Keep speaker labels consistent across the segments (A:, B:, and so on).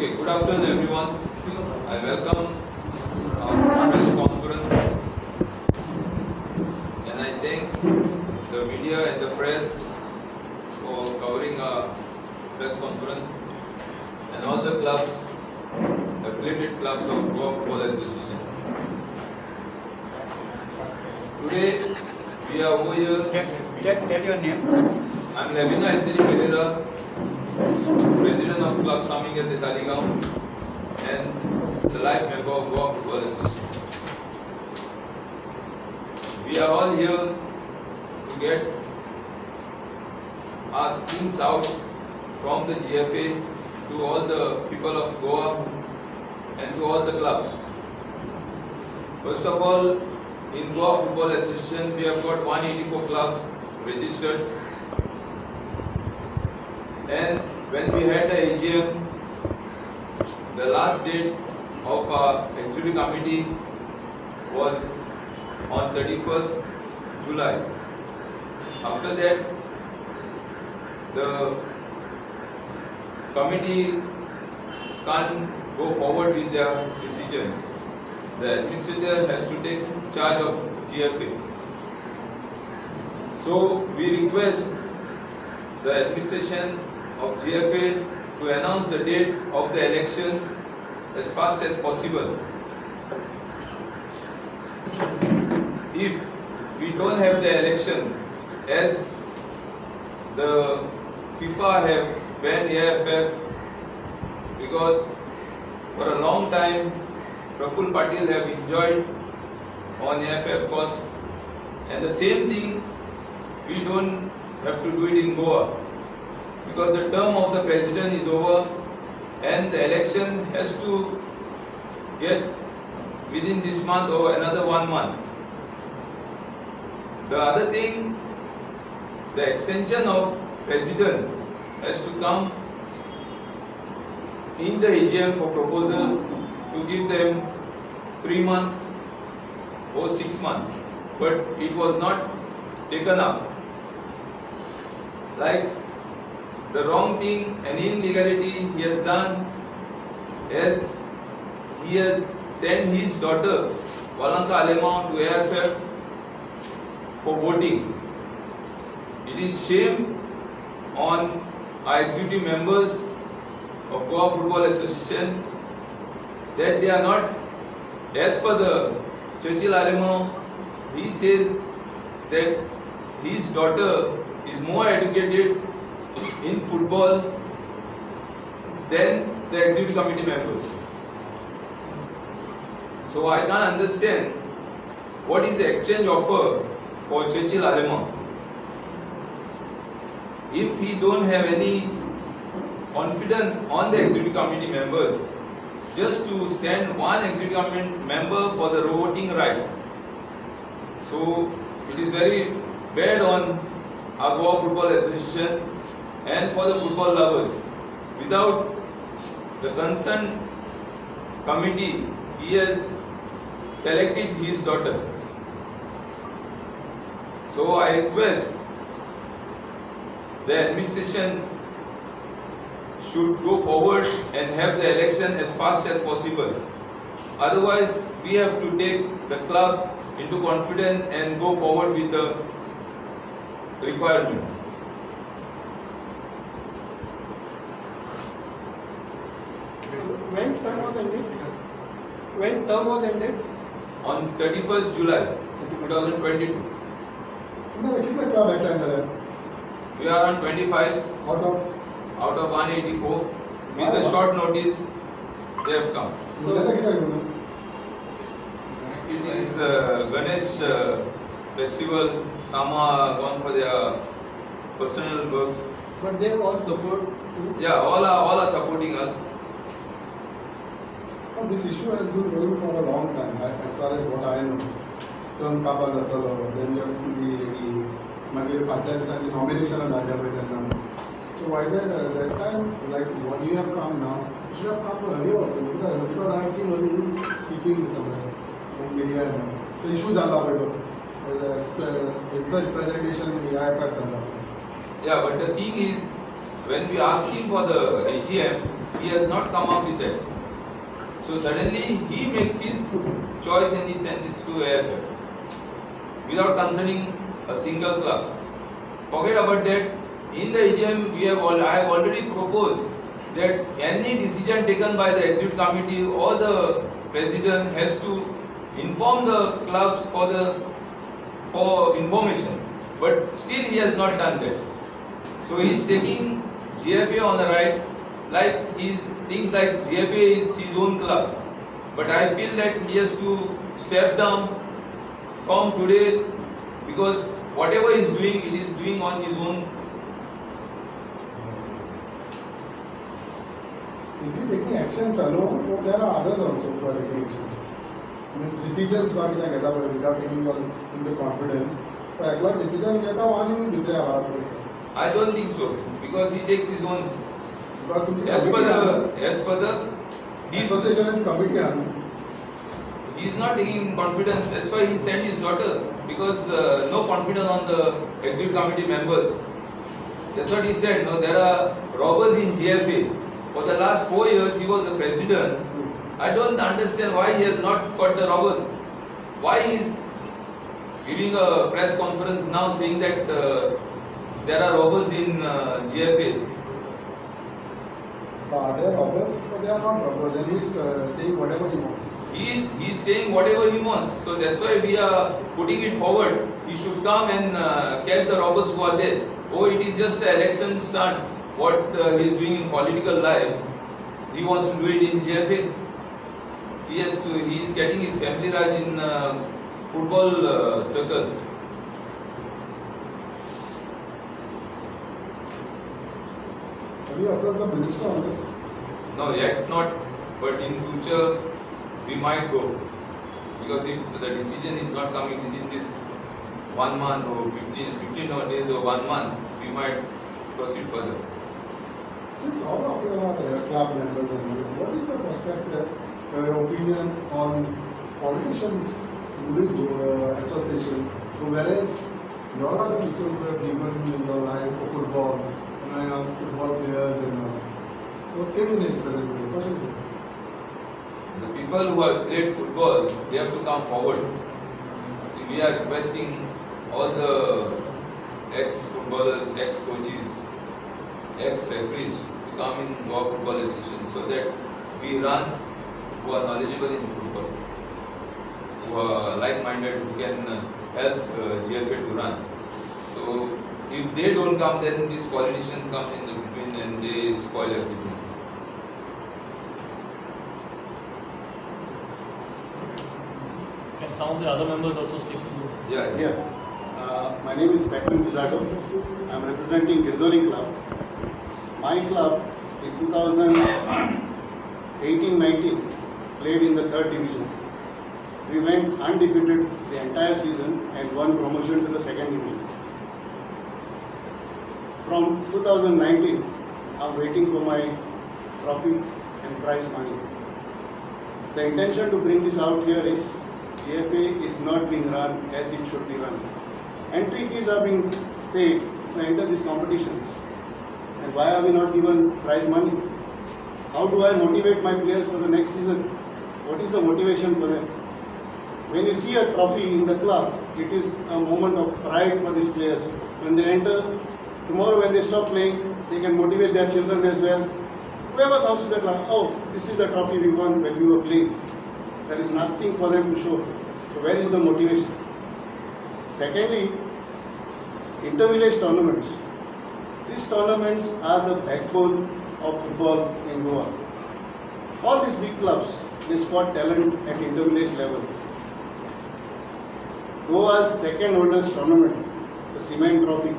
A: Okay, good afternoon everyone. I welcome our press conference and I thank the media and the press for covering our press conference and all the clubs, affiliated clubs of Goa Football Association. Today we are over here.
B: Tell your name.
A: I'm Levina Anthony Pereira, President of Club Saminga de Taligaon and the life member of Goa Football Association. We are all here to get our things out from the GFA to all the people of Goa and to all the clubs. First of all, in Goa Football Association, we have got 184 clubs registered. And when we had the AGM, the last date of our executive committee was on 31st July. After that, the committee can't go forward with their decisions. The administrator has to take charge of GFA. So we request the administration of GFA to announce the date of the election as fast as possible. If we don't have the election, as the FIFA have banned AFF, because for a long time Praful Patil have enjoyed on AFF cost, and the same thing we don't have to do it in Goa, because the term of the president is over and the election has to get within this month or another 1 month. The other thing, the extension of president has to come in the AGM for proposal to give them 3 months or 6 months, but it was not taken up. Like the wrong thing and illegality he has done, as he has sent his daughter Valanka Alemao to AFF for voting. It is shame on our executive members of Goa Football Association that they are not, as per the Churchill Alemao, he says that his daughter is more educated in football than the executive committee members. So I can't understand what is the exchange offer for Churchill Alemao. If he don't have any confidence on the executive committee members, just to send one executive committee member for the voting rights. So it is very bad on our Goa Football Association and for the football lovers. Without the concerned committee, he has selected his daughter. So I request the administration should go forward and have the election as fast as possible. Otherwise, we have to take the club into confidence and go forward with the requirement.
B: When term was ended? When term was ended?
A: On 31st July 2022. We are on 25 out of 184. With a short notice, they have come.
B: So,
A: it is Ganesh festival. Some are gone for their personal work.
B: but they all support.
A: Yeah, all are supporting us.
C: This issue has been going for a long time, as far as what I know. Then you have to be ready. Maybe partners and the nomination and that. So why that time, like what you have come now, you should have come earlier also. Because I have seen only you speaking somewhere on media. The issue that it's a presentation in the IFF.
A: Yeah, but the thing is, when we asked him for the AGM, he has not come up with that. So suddenly he makes his choice and he sends it to AFF without concerning a single club. Forget about that. In the AGM, I have already proposed that any decision taken by the executive committee or the president has to inform the clubs for information. But still he has not done that. So he is taking GFA on the right, like things like GFA is his own club. But I feel that he has to step down from today, because whatever he is doing, it is doing on his own.
C: Is he taking actions alone, or there are others also who are taking actions? Means decisions without taking into confidence. So एकला decision लेता वो आने में दूसरे आवारा पड़ेगा.
A: I don't think so, because he takes his own.
C: As per
A: the
C: association as committee आने.
A: He is not taking confidence. That's why he sent his daughter, because no confidence on the executive committee members. That's what he said. No, there are robbers in GFA. For the last 4 years, he was the president. I don't understand why he has not caught the robbers. Why he is giving a press conference now saying that there are robbers in GFA.
C: So are there robbers? But they are not robbers. And he is saying whatever he wants.
A: He is saying whatever he wants. So that's why we are putting it forward. He should come and catch the robbers who are there. Oh, it is just an election stunt. What he is doing in political life, he wants to do it in GFA. He is getting his family raj in football circle.
C: Have you approached the minister on this?
A: No, yet not. But in future, we might go. Because if the decision is not coming within this 1 month or 15 days or 1 month, we might proceed further.
C: Since all of you are club members, what is the perspective, your opinion on politicians within associations, whereas you all are the people who have given in your life for football, and football players and all. What can you name, sir?
A: The people who have played football, they have to come forward. See, we are requesting all the ex-footballers, ex-coaches, ex-referees to come in Goa Football Association, so that we run who are knowledgeable in football, who are like-minded, who can help GFA to run. So if they don't come, then these politicians come in between and they spoil everything.
D: Can some of the other members also speak to you?
A: Yeah.
E: My name is Pekman Pizzato. I am representing Girdoli Club. My club in 2018-19 played in the 3rd division. We went undefeated the entire season and won promotion to the 2nd division. From 2019, I am waiting for my trophy and prize money. The intention to bring this out here is GFA is not being run as it should be run. Entry fees are being paid to enter this competition. And why are we not given prize money? How do I motivate my players for the next season? What is the motivation for them? When you see a trophy in the club, it is a moment of pride for these players. When they enter, tomorrow when they stop playing, they can motivate their children as well. Whoever comes to the club, oh, this is the trophy we won when we were playing. There is nothing for them to show. So where is the motivation? Secondly, inter-village tournaments. These tournaments are the backbone of football in Goa. All these big clubs, they spot talent at inter-village level. Goa's second oldest tournament, the Cement Trophy,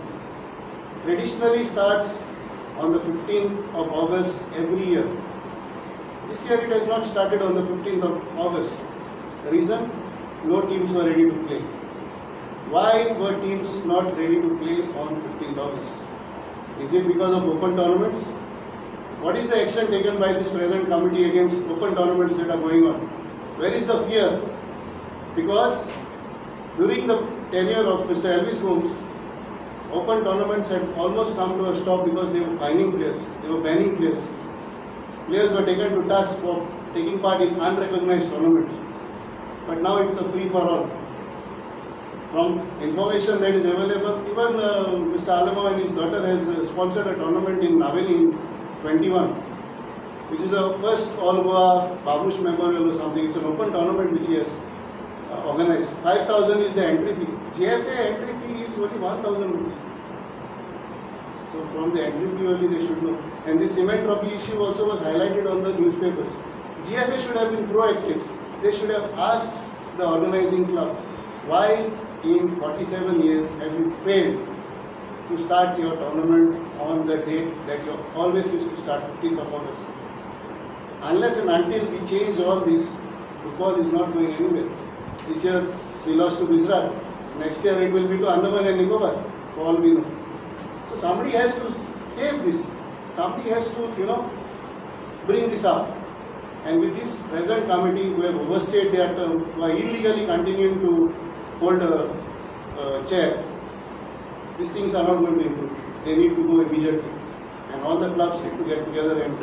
E: traditionally starts on the 15th of August every year. This year it has not started on the 15th of August. The reason? No teams were ready to play. Why were teams not ready to play on 15th August? Is it because of open tournaments? What is the action taken by this present committee against open tournaments that are going on? Where is the fear? Because during the tenure of Mr. Elvis Gomes, open tournaments had almost come to a stop because they were fining players, they were banning players. players were taken to task for taking part in unrecognized tournaments. But now it's a free for all. From information that is available, even Mr. Alema and his daughter has sponsored a tournament in Naveli in 21, which is the first All Goa Babush Memorial or something. It's an open tournament which he has organized. 5,000 is the entry fee. GFA entry fee is only 1,000 rupees. So from the entry fee only they should know. And this cement trophy issue also was highlighted on the newspapers. GFA should have been proactive. They should have asked the organizing club, why in 47 years have you failed to start your tournament on the date that you always used to start 15th of August? Unless and until we change all this, football is not going anywhere. This year we lost to Gujarat. Next year it will be to Andaman and Nicobar, for all we know. So somebody has to save this. Somebody has to, bring this up. And with this present committee who have overstayed their term, who are illegally continuing to hold a chair, these things are not going to improve. They need to go immediately. And all the clubs need to get together and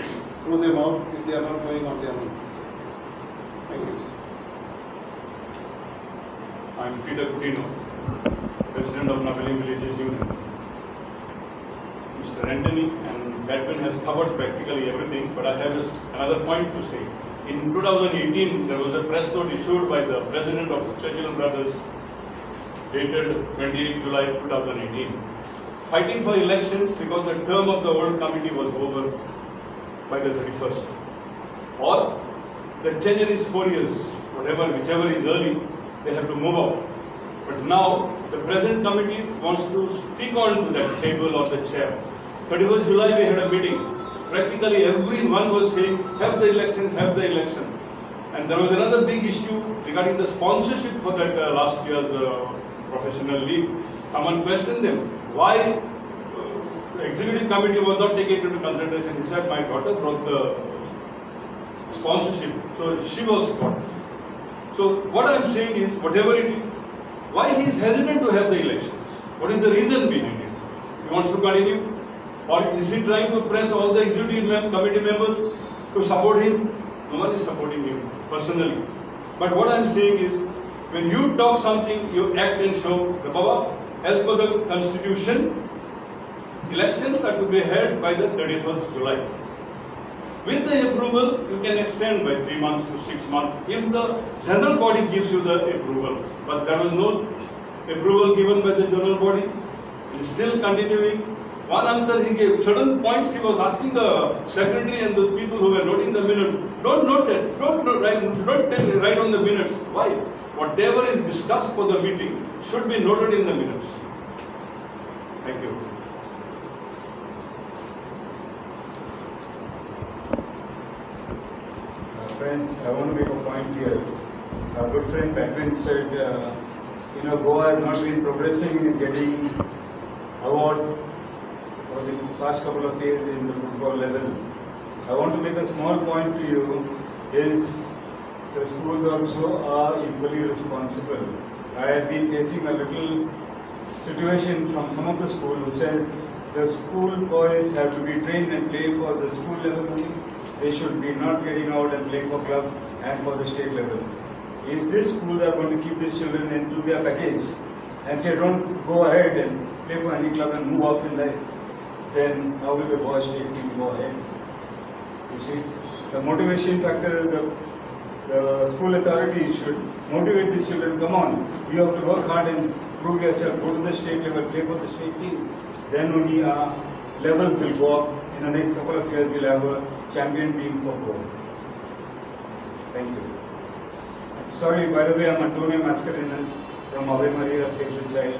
E: throw them out if they are not going on their own. Thank you.
F: I am Peter Coutinho, President of Naveli Villages Union. Mr. Anthony and Badman has covered practically everything, but I have just another point to say. In 2018, there was a press note issued by the President of Churchill Brothers, dated 28 July 2018, fighting for elections because the term of the old committee was over by the 31st. Or the tenure is 4 years, whichever is early, they have to move out. But now, the present committee wants to stick on to that table or the chair. 31st July we had a meeting. Practically everyone was saying, have the election, have the election. And there was another big issue regarding the sponsorship for that last year's professional league. Someone questioned them, why the executive committee was not taken into consideration. He said, my daughter brought the sponsorship, so she was caught. So what I am saying is, whatever it is, why he is hesitant to have the elections? What is the reason behind it? He wants to continue? Or is he trying to press all the executive committee members to support him? No one is supporting him personally. But what I am saying is, when you talk something, you act and show. The Baba, as per the constitution, elections are to be held by the 31st July. With the approval, you can extend by 3 months to 6 months if the general body gives you the approval. But there was no approval given by the general body. It is still continuing. One answer he gave, certain points he was asking the secretary and the people who were noting the minutes, don't note it, don't write on the minutes. Why? Whatever is discussed for the meeting should be noted in the minutes. Thank you.
G: Friends, I want to make a point here. Our good friend Patrick said, Goa has not been progressing in getting award for the past couple of years in the football level. I want to make a small point to you, is the schools also are equally responsible. I have been facing a little situation from some of the schools who says the school boys have to be trained and play for the school level only. They should be not getting out and playing for clubs and for the state level. If these schools are going to keep these children into their package and say don't go ahead and play for any club and move up in life, then how will the boys take to go ahead? You see, the motivation factor, the school authorities should motivate these children. Come on, you have to work hard and prove yourself. Go to the state level, play for the state team. Then only our levels will go up. In the next couple of years, we'll have a champion team for Goan. Thank you. Sorry, by the way, I'm Antonio Mascarenas from Ave Maria Save the Child.